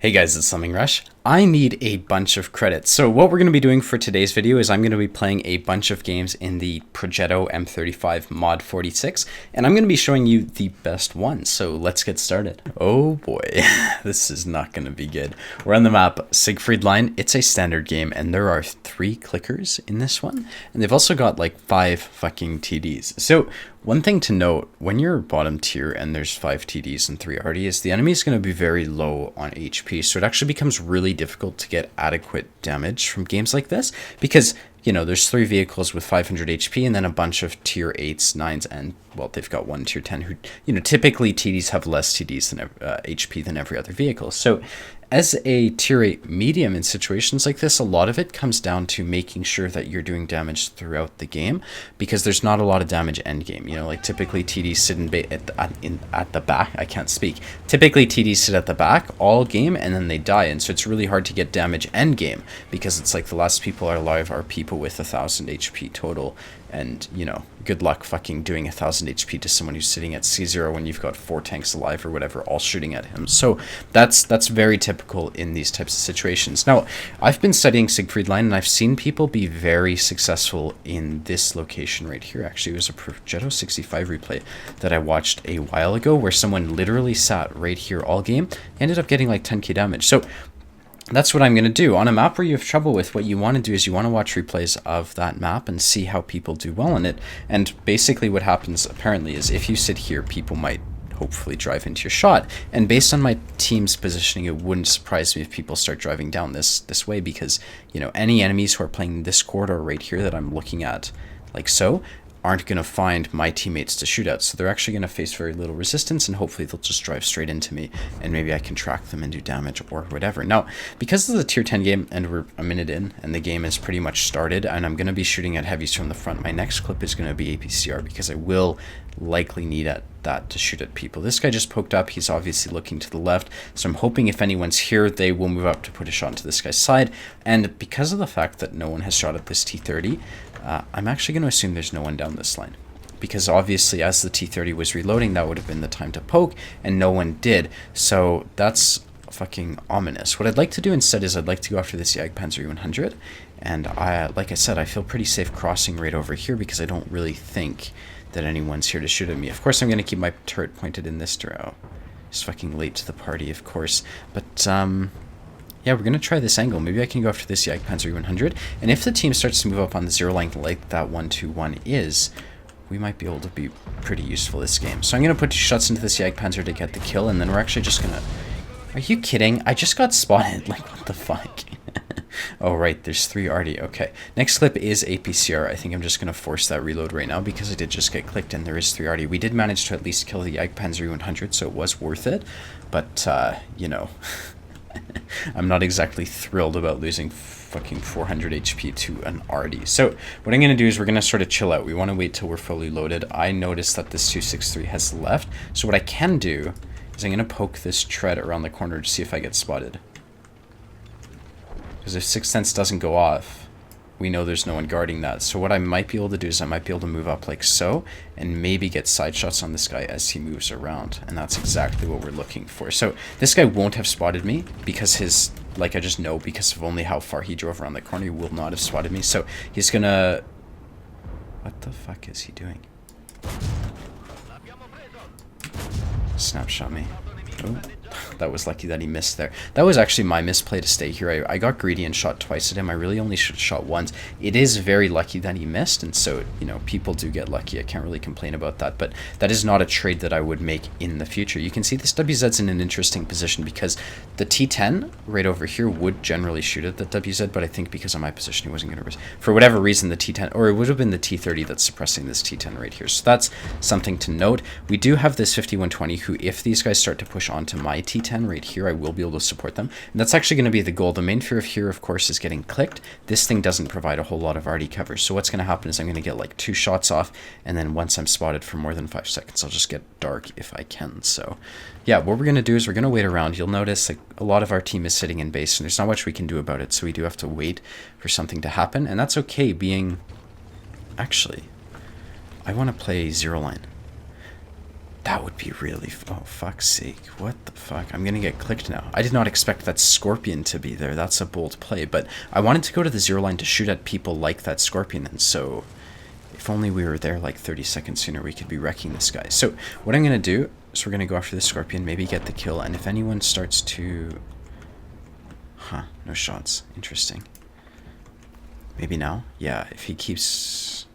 Hey guys, it's Slumming Rush. I need a bunch of credits. So what we're going to be doing for today's video is I'm going to be playing a bunch of games in the Progetto M35 Mod 46, and I'm going to be showing you the best ones. So let's get started. Oh boy, this is not going to be good. We're on the map Siegfried line. It's a standard game, and there are 3 clickers in this one, and they've also got like 5 fucking TDs. So one thing to note, when you're bottom tier and there's 5 TDs and 3 RDs, the enemy is going to be very low on HP, so it actually becomes really difficult to get adequate damage from games like this, because, you know, there's 3 vehicles with 500 HP and then a bunch of tier 8s, 9s, and, well, they've got 1 tier 10 who, you know, typically TDs have less TDs than HP than every other vehicle. So as a tier 8 medium in situations like this, a lot of it comes down to making sure that you're doing damage throughout the game, because there's not a lot of damage end game. You know, like typically TDs sit at the back. I can't speak. Typically TDs sit at the back all game and then they die, and so it's really hard to get damage end game because it's like the last people alive are people with 1000 HP total. And, you know, good luck fucking doing 1000 HP to someone who's sitting at C0 when you've got 4 tanks alive or whatever, all shooting at him. So that's very typical in these types of situations. Now, I've been studying Siegfried line, and I've seen people be very successful in this location right here. Actually, it was a Progetto 65 replay that I watched a while ago where someone literally sat right here all game, ended up getting like 10k damage. So that's what I'm going to do. On a map where you have trouble with, what you want to do is you want to watch replays of that map and see how people do well in it. And basically what happens apparently is if you sit here, people might hopefully drive into your shot. And based on my team's positioning, it wouldn't surprise me if people start driving down this way, because, you know, any enemies who are playing this corridor right here that I'm looking at, like so, aren't going to find my teammates to shoot at, so they're actually going to face very little resistance, and hopefully they'll just drive straight into me, and maybe I can track them and do damage or whatever. Now, because this is a tier 10 game and we're a minute in and the game is pretty much started, and I'm going to be shooting at heavies from the front, my next clip is going to be APCR, because I will likely need that to shoot at people. This guy just poked up. He's obviously looking to the left, so I'm hoping if anyone's here, they will move up to put a shot into this guy's side. And because of the fact that no one has shot at this T30, I'm actually going to assume there's no one down this line, because obviously as the T30 was reloading, that would have been the time to poke, and no one did. So that's fucking ominous. What I'd like to do instead is I'd like to go after this Jagdpanzer 100, and like I said, I feel pretty safe crossing right over here because I don't really think that anyone's here to shoot at me. Of course, I'm going to keep my turret pointed in this direction. Just fucking late to the party, of course. But, yeah, we're going to try this angle. Maybe I can go after this Jagdpanzer 100. And if the team starts to move up on the 0 line like that 1-2-1 is, we might be able to be pretty useful this game. So I'm going to put 2 shots into this Jagdpanzer to get the kill, and then we're actually just going to... Are you kidding? I just got spotted. Like, what the fuck? Oh, right, there's 3 Arty. Okay, next clip is APCR. I think I'm just going to force that reload right now because I did just get clicked and there is 3 Arty. We did manage to at least kill the Jagdpanzer 100, so it was worth it. But, you know... I'm not exactly thrilled about losing fucking 400 HP to an Arty. So what I'm going to do is we're going to sort of chill out. We want to wait till we're fully loaded. I noticed that this 263 has left. So what I can do is I'm going to poke this tread around the corner to see if I get spotted. Because if Sixth Sense doesn't go off, we know there's no one guarding that. So what I might be able to do is I might be able to move up like so and maybe get side shots on this guy as he moves around. And that's exactly what we're looking for. So this guy won't have spotted me because his, like, I just know because of only how far he drove around the corner, he will not have spotted me. So he's gonna... What the fuck is he doing? Snapshot me. Oh. That was lucky that he missed there. That was actually my misplay to stay here. I got greedy and shot twice at him. I really only should have shot once. It is very lucky that he missed, and so, you know, people do get lucky. I can't really complain about that, but that is not a trade that I would make in the future. You can see this WZ's in an interesting position because the T10 right over here would generally shoot at the WZ, but I think because of my position, he wasn't going to... For whatever reason, the T10... Or it would have been the T30 that's suppressing this T10 right here. So that's something to note. We do have this 5120 who, if these guys start to push onto my T10, right here, I will be able to support them. And that's actually going to be the goal. The main fear of here, of course, is getting clicked. This thing doesn't provide a whole lot of Arty cover. So what's going to happen is I'm going to get like 2 shots off, and then once I'm spotted for more than 5 seconds, I'll just get dark if I can. So yeah, what we're going to do is we're going to wait around. You'll notice like a lot of our team is sitting in base, and there's not much we can do about it. So we do have to wait for something to happen, and that's okay being... Actually, I want to play 0 line. That would be really... Oh, fuck's sake. What the fuck? I'm gonna get clicked now. I did not expect that Scorpion to be there. That's a bold play. But I wanted to go to the 0 line to shoot at people like that Scorpion. And so if only we were there like 30 seconds sooner, we could be wrecking this guy. So what I'm gonna do is we're gonna go after the Scorpion, maybe get the kill. And if anyone starts to... Huh, no shots. Interesting. Maybe now? Yeah, if he keeps...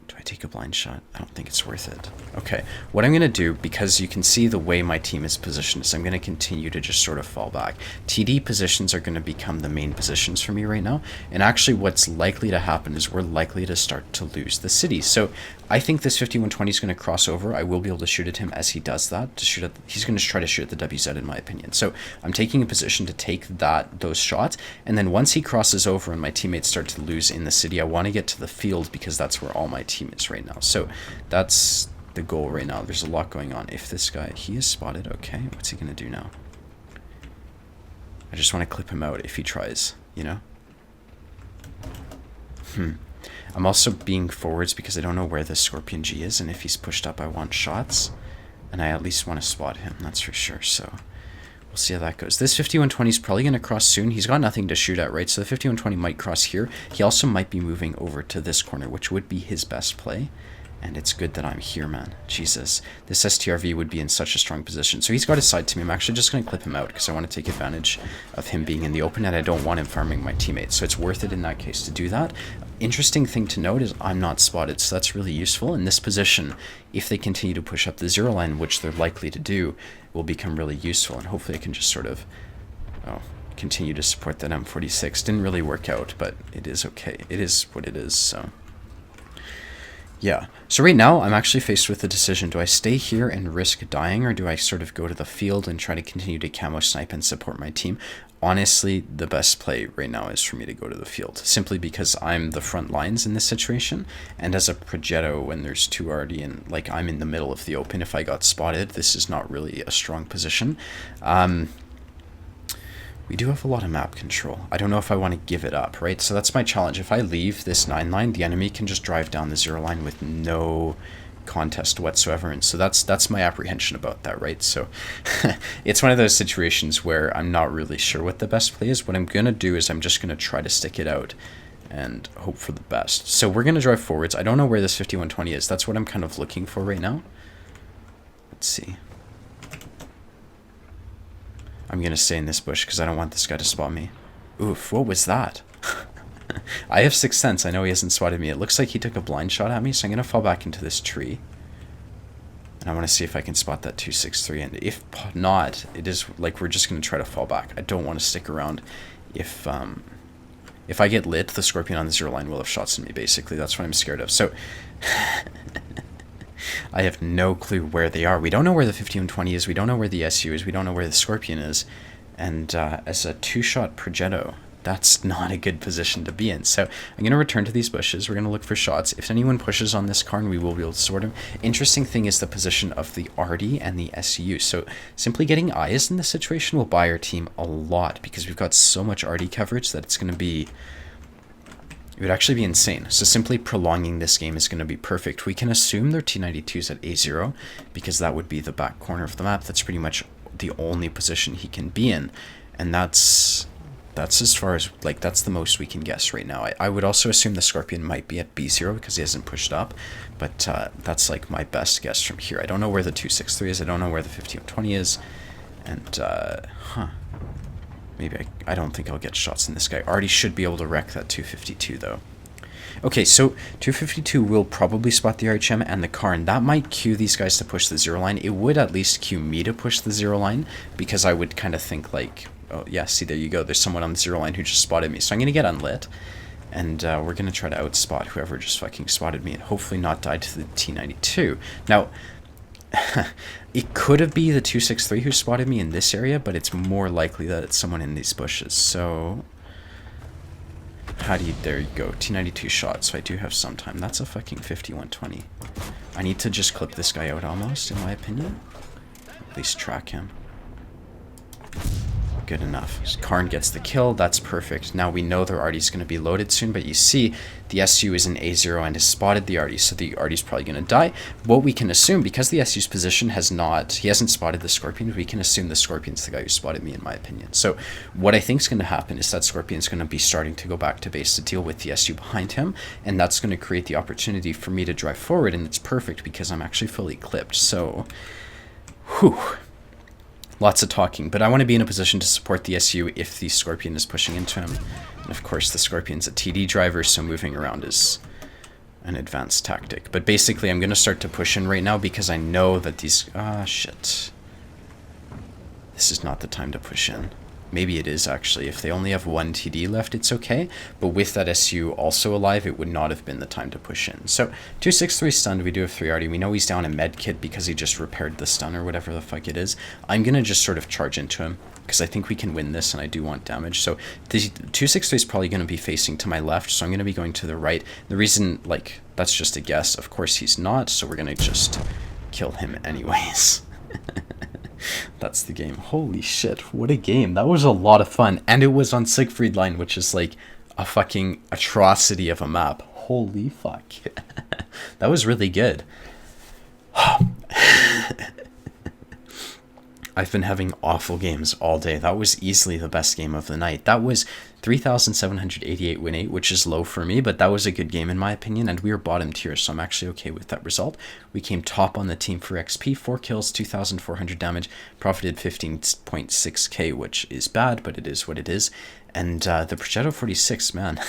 Do I take a blind shot? I don't think it's worth it. Okay, what I'm going to do, because you can see the way my team is positioned, is I'm going to continue to just sort of fall back. TD positions are going to become the main positions for me right now, and actually what's likely to happen is we're likely to start to lose the city. So I think this 5120 is going to cross over. I will be able to shoot at him as he does that. He's going to try to shoot at the WZ in my opinion. So I'm taking a position to take those shots, and then once he crosses over and my teammates start to lose in the city, I want to get to the field because that's where all my team is right now. So that's the goal right now. There's a lot going on. If this guy, he is spotted, okay, what's he going to do now? I just want to clip him out if he tries, you know? I'm also being forwards because I don't know where the Scorpion G is, and if he's pushed up, I want shots, and I at least want to spot him, that's for sure, so we'll see how that goes. This 5120 is probably going to cross soon. He's got nothing to shoot at, right? So the 5120 might cross here. He also might be moving over to this corner, which would be his best play, and it's good that I'm here, man. Jesus, this STRV would be in such a strong position. So he's got his side to me. I'm actually just going to clip him out because I want to take advantage of him being in the open, and I don't want him farming my teammates, so it's worth it in that case to do that. Interesting thing to note is I'm not spotted, so that's really useful. In this position, if they continue to push up the 0 line, which they're likely to do, will become really useful, and hopefully I can just sort of continue to support that M46. Didn't really work out, but it is okay. It is what it is, so... Yeah, so right now I'm actually faced with the decision, do I stay here and risk dying, or do I sort of go to the field and try to continue to camo snipe and support my team? Honestly, the best play right now is for me to go to the field, simply because I'm the front lines in this situation, and as a Progetto, when there's 2 Arty and like I'm in the middle of the open, if I got spotted, this is not really a strong position. We do have a lot of map control. I don't know if I want to give it up, right? So that's my challenge. If I leave this 9 line, the enemy can just drive down the 0 line with no contest whatsoever. And so that's my apprehension about that, right? So it's one of those situations where I'm not really sure what the best play is. What I'm going to do is I'm just going to try to stick it out and hope for the best. So we're going to drive forwards. I don't know where this 5120 is. That's what I'm kind of looking for right now. Let's see. I'm going to stay in this bush because I don't want this guy to spot me. Oof, what was that? I have 6th sense. I know he hasn't spotted me. It looks like he took a blind shot at me, so I'm going to fall back into this tree. And I want to see if I can spot that 263. And if not, it is like we're just going to try to fall back. I don't want to stick around. If I get lit, the Scorpion on the 0 line will have shots in me, basically. That's what I'm scared of. So... I have no clue where they are. We don't know where the 5120 is. We don't know where the SU is. We don't know where the Scorpion is. And as a 2-shot Progetto, that's not a good position to be in. So I'm going to return to these bushes. We're going to look for shots. If anyone pushes on this Karn, we will be able to sort him. Interesting thing is the position of the Arty and the SU. So simply getting eyes in this situation will buy our team a lot because we've got so much Arty coverage that it's going to be... It would actually be insane. So simply prolonging this game is going to be perfect. We can assume their T92's at A0 because that would be the back corner of the map. That's pretty much the only position he can be in. And that's as far as, like, that's the most we can guess right now. I would also assume the Scorpion might be at B0 because he hasn't pushed up. But that's, like, my best guess from here. I don't know where the 263 is. I don't know where the 5120 is. And, maybe I don't think I'll get shots in this guy. Arty should be able to wreck that 252, though. Okay, so 252 will probably spot the RHM and the Karn. That might cue these guys to push the 0 line. It would at least cue me to push the 0 line, because I would kind of think, like, oh, yeah, see, there you go. There's someone on the 0 line who just spotted me. So I'm going to get unlit, and we're going to try to outspot whoever just fucking spotted me and hopefully not die to the T92. Now... It could have been the 263 who spotted me in this area, but it's more likely that it's someone in these bushes. So, there you go, T92 shot, so I do have some time. That's a fucking 5120. I need to just clip this guy out almost, in my opinion. At least track him. Good enough. Karn gets the kill. That's perfect. Now we know their Arty's going to be loaded soon, but you see the SU is in A0 and has spotted the Arty, so the Arty's probably going to die. What we can assume, because the SU's position he hasn't spotted the Scorpion, we can assume the Scorpion's the guy who spotted me, in my opinion. So what I think is going to happen is that Scorpion's going to be starting to go back to base to deal with the SU behind him, and that's going to create the opportunity for me to drive forward, and it's perfect because I'm actually fully clipped. So, whew. Lots of talking, but I want to be in a position to support the SU if the Scorpion is pushing into him. And of course, the Scorpion's a TD driver, so moving around is an advanced tactic. But basically, I'm going to start to push in right now because I know that these... Ah, shit. This is not the time to push in. Maybe it is, actually. If they only have one TD left, it's okay. But with that SU also alive, it would not have been the time to push in. So, 263 stunned. We do have 3 Arty. We know he's down a med kit because he just repaired the stun or whatever the fuck it is. I'm going to just sort of charge into him because I think we can win this and I do want damage. So, the 263 is probably going to be facing to my left, so I'm going to be going to the right. The reason, like, that's just a guess. Of course, he's not, so we're going to just kill him anyways. That's the game. Holy shit, what a game. That was a lot of fun. And it was on Siegfried line, which is like a fucking atrocity of a map. Holy fuck. That was really good. I've been having awful games all day. That was easily the best game of the night. That was 3,788 win 8, which is low for me, but that was a good game in my opinion, and we were bottom tier, so I'm actually okay with that result. We came top on the team for XP, 4 kills, 2,400 damage, profited 15.6k, which is bad, but it is what it is. And the Progetto 46, man,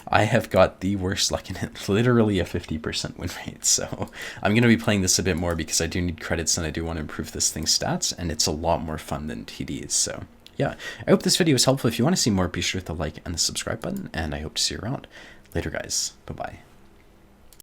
I have got the worst luck in it, literally a 50% win rate, so I'm going to be playing this a bit more because I do need credits and I do want to improve this thing's stats, and it's a lot more fun than TDs, so yeah. I hope this video was helpful. If you want to see more, be sure to hit the like and the subscribe button, and I hope to see you around. Later, guys. Bye-bye.